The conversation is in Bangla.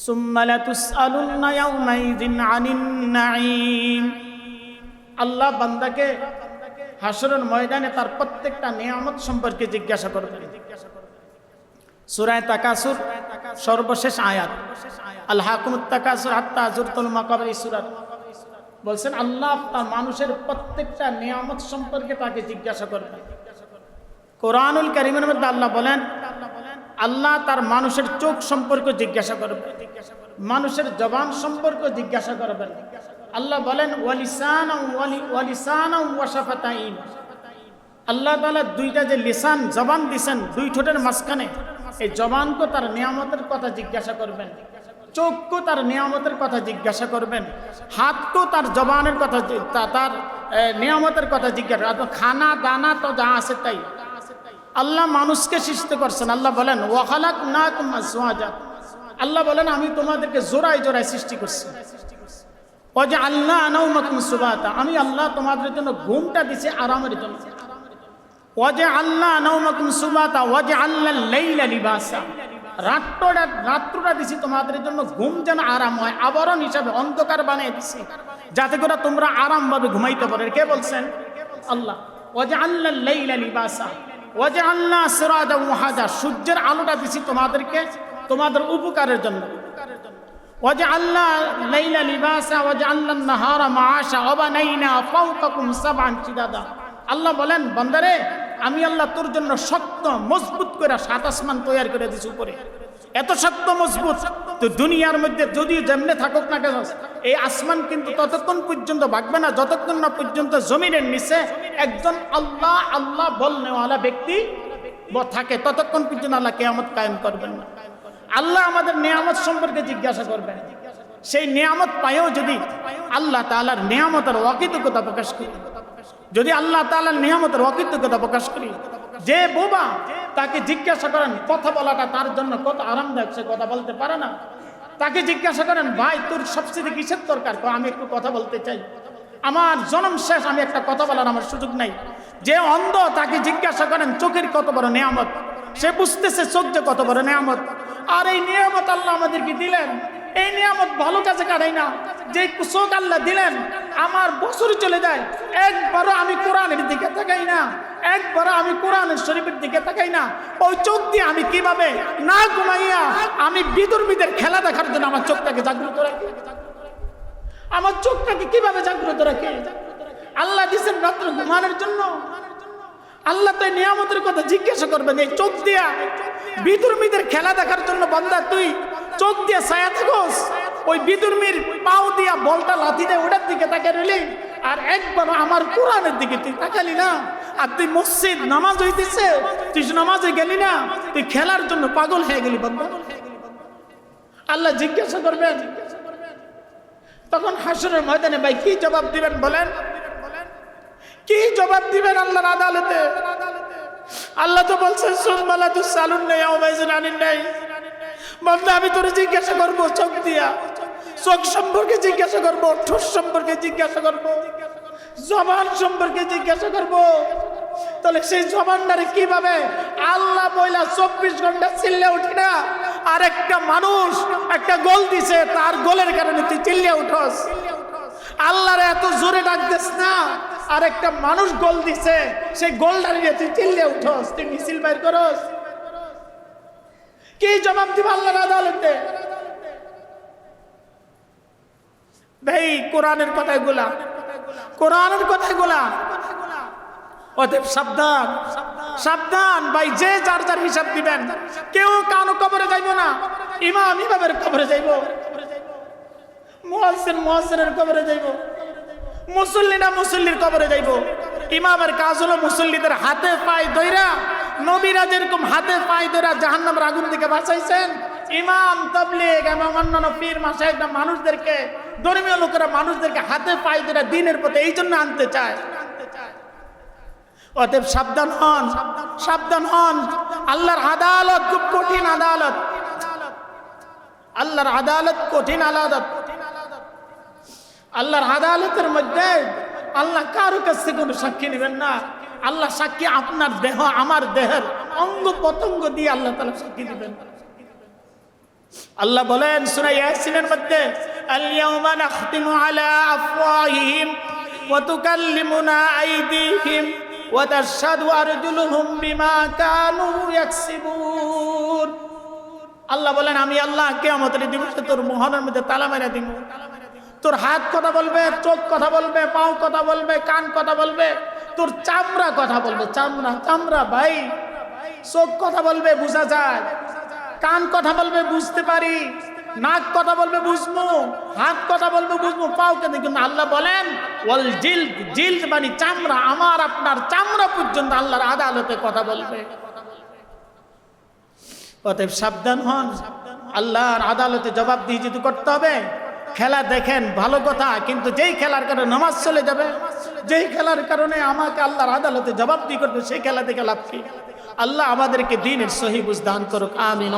সুম্মা লাতুসআলুন্না ইয়াওমাইযিন আনিন নাঈম। আল্লাহ বান্দাকে হাসরের ময়দানে তার প্রত্যেকটা নিয়ামত সম্পর্কে জিজ্ঞাসা করবেন। সূরা তাকাসুর সর্বশেষ আয়াত, আলহাকুমুত তাকাসুর হাত্তা যুরতুল মাকাবির সূরা বলছেন আল্লাহ তার মানুষের প্রত্যেকটা নিয়ামত সম্পর্কে তাকে জিজ্ঞাসা করবেন। কোরআনুল কারীমের মধ্যে আল্লাহ বলেন আল্লাহ তার মানুষের চোখ সম্পর্কে জিজ্ঞাসা করবেন, মানুষের জবান সম্পর্কে জিজ্ঞাসা করবেন। আল্লাহ বলেন ওয়ালিসানা ওয়া শাফাতাইন। আল্লাহ তাআলা দুইটা যে লিসান জবান দিবেন দুই ঠোঁটের মাঝখানে, এই জবানকে তার নিয়ামতের কথা জিজ্ঞাসা করবেন, চোখকে তার নিয়ামতের কথা জিজ্ঞাসা করবেন, হাতকে তার জবানের কথা তার নিয়ামতের কথা জিজ্ঞাসা। খানা দানা তো যা আছে তাই আল্লাহ মানুষকে সৃষ্টি করছেন। আল্লাহ বলেন ওয়া খালাকনাকুম আজওয়াজা। আল্লাহ বলেন আমি তোমাদেরকে জোড়ায় জোড়ায় সৃষ্টি করছি। ওয়াজআলনা নাওমাকুম সুবাতা। আমি আল্লাহ তোমাদের জন্য ঘুমটা দিছি আরামের জন্য। ওয়াজআলনা নাওমাকুম সুবাতা ওয়াজআলনাল লাইলা লিবাসা। রাত্রটা দিছি তোমাদের জন্য ঘুম যেন আরাম হয়, আবরণ হিসাবে অন্ধকার বানিয়ে দিছি যাতে করে তোমরা আরামভাবে ঘুমাইতে পারো। কে বলছেন? আল্লাহ। ওয়াজআলনাল লাইলা লিবাসা ওয়াজআলনা সিরাজা ওয়াহাজা। সূর্যের আলোটা দিছি তোমাদেরকে তোমাদের উপকারের জন্য। ওয়াজআলনা লাইলা লিবাসা ওয়াজআলনা নাহারা মাআশা ওয়া বানাইনা ফাওকাকুম সাবআন শিদাদা। আল্লাহ বলেন বান্দারে আমি আল্লাহ তোর জন্য শক্ত মজবুত করে সাত আসমান তৈরি করে দিছি উপরে। এত শক্ত মজবুত তো দুনিয়ার মধ্যে যদি যেমনে থাকুক না কেন এই আসমান কিন্তু ততক্ষণ পর্যন্ত ভাগবে না যতক্ষণ না পর্যন্ত জমিনের নিচে একজন আল্লাহ আল্লাহ বলনেওয়ালা ব্যক্তি থাকে, ততক্ষণ পর্যন্ত আল্লাহ কিয়ামত কায়েম করবেন না। আল্লাহ আমাদের নিয়ামত সম্পর্কে জিজ্ঞাসা করবেন। সেই নিয়ামত পায়েও যদি আল্লাহ তাআলার নিয়ামতের অকৃতজ্ঞতা প্রকাশ করি, যদি আল্লাহ তাআলার নিয়ামতের অকৃতজ্ঞতা প্রকাশ করি, যে বোবা তাকে জিজ্ঞাসা করেন কথা বলাটা তার জন্য কত আরামদায়ক, সে কথা বলতে পারে না। তাকে জিজ্ঞাসা করেন ভাই তোর সবচেয়ে কিসের দরকার, আমি একটু কথা বলতে চাই, আমার জন্ম শেষ, আমি একটা কথা বলার আমার সুযোগ নাই। যে অন্ধ তাকে জিজ্ঞাসা করেন চোখের কত বড় নিয়ামত, সে বুঝতেছে চোখ যে কত বড় নিয়ামত। আর এই নিয়ামত আল্লাহ আমাদেরকে দিলেন, এই নিয়ামত ভালো কাজে কাটাই না। যে চোখ আল্লাহ দিলেন আমার বছর চলে যায়, একবারও আমি কোরআনের দিকে তাকাই না, একবারও আমি কোরআনের শরীফের দিকে তাকাই না। ওই চোখ দিয়ে আমি কিভাবে না ঘুমাইয়া আমি বিদুর্মীদের খেলা দেখার জন্য আমার চোখটাকে জাগ্রত রাখি, আমার চোখটাকে কিভাবে জাগ্রত রাখি? আল্লাহ দিয়েছেন রাত্রে ঘুমানোর জন্য। আল্লাহ তো নিয়ামতের কথা জিজ্ঞাসা করবেন এই চোখ দিয়া বিদুর্মীদের খেলা দেখার জন্য। বান্দা তুই চোখ দিয়ে ছায়া থাকোস, ওই বিদুর্মীর পাও দিয়া বলটা লাথি দেয় ওটার দিকে তাকিয়ে রইলি, আর একবার আমার কোরআনের দিকে তুই তাকালি না। আর তুই মসজিদ নামাজ হইতেছে তুই নামাজে গেলি না, তুই খেলার জন্য পাগল হয়ে গেলি বান্দা। আল্লাহ জিজ্ঞাসা করবেন তখন হাসরের ময়দানে ভাই কি জবাব দিবেন বলেন? কি জবাব দিবেন আল্লাহর আদালতে? আল্লাহ তো বলছেন সুম্মা লাতুসআলুন্না ইয়াওমাইযিন আনিন নাঈম। বান্দা আমি তোরে জিজ্ঞাসা করব চোখ দিয়া, চোখ সম্পর্কে জিজ্ঞাসা করব, ঠোঁট সম্পর্কে জিজ্ঞাসা করব, জবান সম্পর্কে জিজ্ঞাসা করব। তাহলে সেই জবানটারে কিভাবে আল্লাহ বইলা 24 ঘন্টা চিল্লে উঠি না? আর একটা মানুষ একটা গোল দিছে, তার গোলের কারণে তুই চিল্লে উঠস। আল্লাহরে এত জোরে ডাক দিস না, আর একটা মানুষ গোল দিছে সেই গোলটা নিয়ে তুই চিল্লে উঠস, তুই মিছিল বাইর করস। কি জবাব দিব আল্লাহর আদালতে? ভাই কোরআনের কথাগুলা, কোরআনের কথাগুলা। অতএব সাবধান, সাবধান ভাই, যে যার যার হিসাব দিবেন। কেউ কারো কবরে যাইব না, ইমাম ইমামের কবরে যাইব, মুয়াজ্জিন মুয়াজ্জিনের কবরে যাইব, মুসল্লিরা মুসল্লির কবরে যাইব। ইমামের কাজ হলো মুসল্লিদের হাতে পায়ে ধইরা, নবীরা যেরকম হাতে পায়ে ধইরা জাহান্নামের আগুন থেকে বাঁচাইছেন, ইমাম তাবলীগ এবং অন্যান্য পীর মাশায়েখরা মানুষদেরকে, ধর্মীয় লোকেরা মানুষদেরকে হাতে পায়ে ধইরা দ্বীনের পথে এই জন্য আনতে চায়। অতএব সাবধান হন, সাবধান হন। আল্লাহর আদালত খুব কঠিন আদালত, আল্লাহর আদালত কঠিন আদালত। আল্লাহর আদালতের মধ্যে আল্লাহ কারো কাছে কোনো সাক্ষী নেবেন না। আল্লাহ সাক্ষী আপনার দেহ আমার দেহের অঙ্গ প্রত্যঙ্গ দিয়ে আল্লাহ তাআলা সাক্ষী দিবেন। আল্লাহ বলেন সূরা ইয়াসিনের মধ্যে, আল ইয়াউমা নাখতিমু আলা আফওয়াহিহিম ওয়া তুকাল্লিমুনা আইদিহিম ওয়া তাশহাদু আরজুলুহুম বিমা কানু ইয়াকসিবুন। আল্লাহ বলেন আমি আল্লাহ কিয়ামতের দিবসে তোর মুখের মধ্যে তালা মেরে দিব। তোর হাত কথা বলবে, চোখ কথা বলবে, পাও কথা বলবে, কান কথা বলবে, তোর চামড়া কথা বলবে। চামড়া চামড়া ভাই, চোখ কথা বলবে বোঝা যায়, কান কথা বলবে বুঝতে পারি, নাক কথা বলবে বুঝবো, হাত কথা বলবে বুঝবো, পাও কেন। কিন্তু আল্লাহ বলেন ওয়াল জিলদ, জিলদ মানে চামড়া, আমার আপনার চামড়া পর্যন্ত আল্লাহর আদালতে কথা বলবে। অতএব সাবধান হন, আল্লাহর আদালতে জবাবদিহি যদি করতে হবে। খেলা দেখেন ভালো কথা, কিন্তু যেই খেলার কারণে নামাজ চলে যাবে, যেই খেলার কারণে আমাকে আল্লাহর আদালতে জবাবদিহি করবে, সেই খেলা দেখে লাভ কি? আল্লাহ আমাদেরকে দ্বীনের সহি বুঝ দান করুক, আমিন।